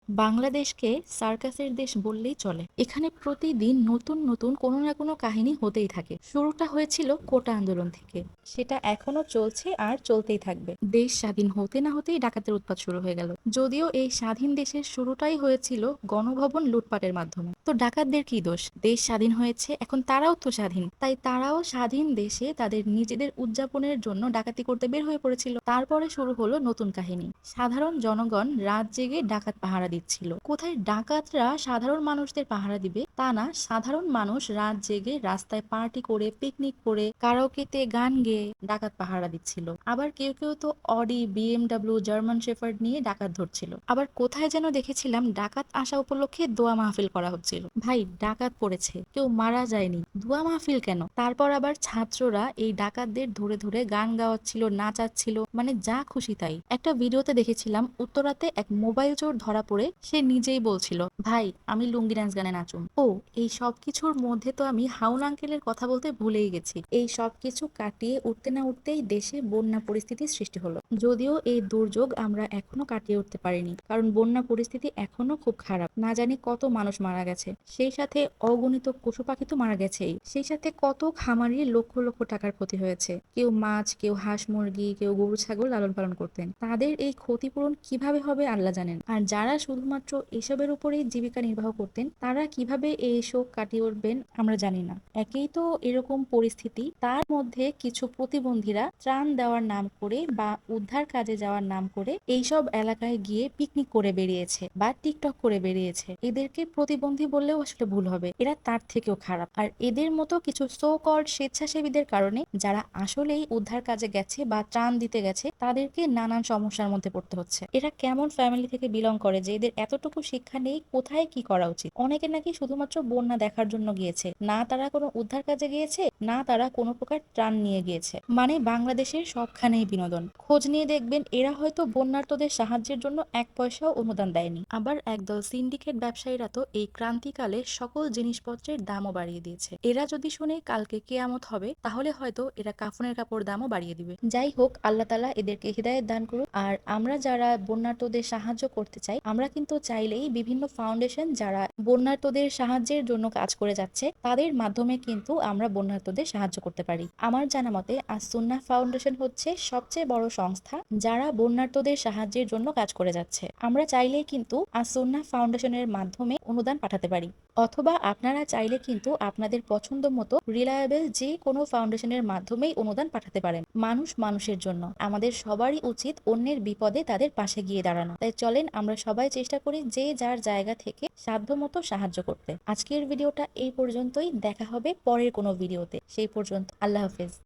বাংলাদেশকে সার্কাসের দেশ বললেই চলে। এখানে প্রতিদিন নতুন নতুন কোনো না কোনো কাহিনী হতেই থাকে। শুরুটা হয়েছিল কোটা আন্দোলন থেকে, সেটা এখনো চলছে আর চলতেই থাকবে। দেশ স্বাধীন হতে না হতেই ডাকাতের উৎপাত শুরু হয়ে গেল, যদিও এই স্বাধীন দেশের শুরুটাই হয়েছিল গণভবন লুটপাটের মাধ্যমে। তো ডাকাতদের কি দোষ? দেশ স্বাধীন হয়েছে, এখন তারাও তো স্বাধীন, তাই তারাও স্বাধীন দেশে তাদের নিজেদের উদযাপনের জন্য ডাকাতি করতে বের হয়ে পড়েছিল। তারপরে শুরু হলো নতুন কাহিনী। সাধারণ জনগণ রাত জেগে ডাকাত পাহারা দিচ্ছিল। কোথায় ডাকাতরা সাধারণ মানুষদের পাহারা দিবে তা না, সাধারণ মানুষ রাত জেগে রাস্তায় পার্টি করে, পিকনিক করে, কারাওকেতে গান গেয়ে ডাকাত পাহারা দিচ্ছিল। আবার কেউ কেউ তো অডি, বিএমডাব্লিউ, জার্মান শেফার্ড নিয়ে ডাকাত ধরছিল। আবার কোথায় যেন দেখেছিলাম ডাকাত আসা উপলক্ষে দোয়া মাহফিল করা হচ্ছিল। ভাই, ডাকাত পড়েছে, কেউ মারা যায়নি, দোয়া মাহফিল কেন? তারপর আবার ছাত্ররা এই ডাকাতদের ধরে ধরে গান গাওয়াচ্ছিল, নাচাচ্ছিল, মানে যা খুশি তাই। একটা ভিডিওতে দেখেছিলাম উত্তরাতে এক মোবাইল চোর ধরা পড়ে সে নিজেই বলছিল, ভাই আমি লুঙ্গি ড্যান্স গানে নাচুম। ও, এই সব কিছুর মধ্যে তো আমি হাউন আঙ্কেলের কথা বলতে ভুলেই গেছি। এই সব কিছু কাটিয়ে উঠতে না উঠতেই দেশে বন্যা পরিস্থিতির সৃষ্টি হলো। যদিও এই দুর্যোগ আমরা এখনো কাটিয়ে উঠতে পারিনি, কারণ বন্যা পরিস্থিতি এখনো খুব খারাপ। না জানি কত মানুষ মারা গেছে, সেই সাথে অগণিত পশু পাখি তো মারা গেছেই, সেই সাথে কত খামারির লক্ষ লক্ষ টাকার ক্ষতি হয়েছে। কেউ মাছ, কেউ হাঁস মুরগি, কেউ গরু ছাগল লালন পালন করতেন, তাদের এই ক্ষতিপূরণ কিভাবে হবে আল্লাহ জানেন। আর যারা শুধুমাত্র এসবের উপরেই জীবিকা নির্বাহ করতেন, তারা কিভাবে এই শোক কাটিয়ে উঠবেন আমরা জানি না। একেই তো এরকম পরিস্থিতি, তার মধ্যে কিছু প্রতিবন্ধীরা ত্রাণ দেওয়ার নাম করে বা উদ্ধার কাজে যাওয়ার নাম করে এইসব এলাকায় গিয়ে পিকনিক করে বেরিয়েছে বা টিকটক করে বেরিয়েছে। এদেরকে প্রতিবন্ধী বললেও আসলে ভুল হবে, এরা তার থেকেও খারাপ। আর এদের মতো কিছু সো কল্ড স্বেচ্ছাসেবীদের কারণে যারা আসলেই উদ্ধার কাজে গেছে বা ত্রাণ দিতে গেছে, তাদেরকে নানান সমস্যার মধ্যে পড়তে হচ্ছে। এরা কেমন ফ্যামিলি থেকে বিলং করে যে এদের এতটুকু শিক্ষা নেই কোথায় কি করা উচিত? অনেকে নাকি শুধুমাত্র বন্যা দেখার জন্য গিয়েছে, না তারা কোনো উদ্ধার কাজে গিয়েছে, না তারা কোনো প্রকার ত্রাণ নিয়ে গিয়েছে। মানে বাংলাদেশের সবখানেই বিনোদন। খোঁজ নিয়ে দেখবেন এরা হয়তো বন্যার্তদের সাহায্যের জন্য এক পয়সাও অনুদান দেয়নি। আবার একদল সিন্ডিকেট ব্যবসায়ীরা তো এই ক্রান্তিকালে সকল জিনিসপত্রের দামও বাড়িয়ে দিয়েছে। এরা যদি শুনে কালকে কেয়ামত হবে, তাহলে হয়তো এরা কাফনের কাপড় দামও বাড়িয়ে দিবে। যাই হোক, আল্লাহ তাআলা এদেরকে হিদায়াত দান করুক। আর আমরা যারা বন্যার্তদের সাহায্য করতে চাই, আমরা কিন্তু চাইলেই বিভিন্ন ফাউন্ডেশন যারা বন্যার্তদের সাহায্যের জন্য কাজ করে যাচ্ছে, তাদের মাধ্যমে কিন্তু আমরা বন্যার্তদের সাহায্য করতে পারি। আমার জানা মতে আস সুন্নাহ ফাউন্ডেশন হচ্ছে সবচেয়ে বড় সংস্থা যারা বন্যার্তদের সাহায্যের জন্য কাজ করে যাচ্ছে। আমরা চাইলেই কিন্তু আস সুন্নাহ ফাউন্ডেশনের মাধ্যমে অনুদান পাঠাতে পারি, অথবা আপনারা চাইলে কিন্তু আপনাদের পছন্দ মতো রিলায়েবল যে কোনো ফাউন্ডেশনের মাধ্যমেই অনুদান পাঠাতে পারেন। মানুষ মানুষের জন্য, আমাদের সবারই উচিত অন্যের বিপদে তাদের পাশে গিয়ে দাঁড়ানো। তাই চলেন আমরা সবাই চেষ্টা করি যে যার জায়গা থেকে সাধ্যমতো সাহায্য করতে। আজকের ভিডিওটা এই পর্যন্তই, দেখা হবে পরের কোনো ভিডিওতে। সেই পর্যন্ত আল্লাহ হাফেজ।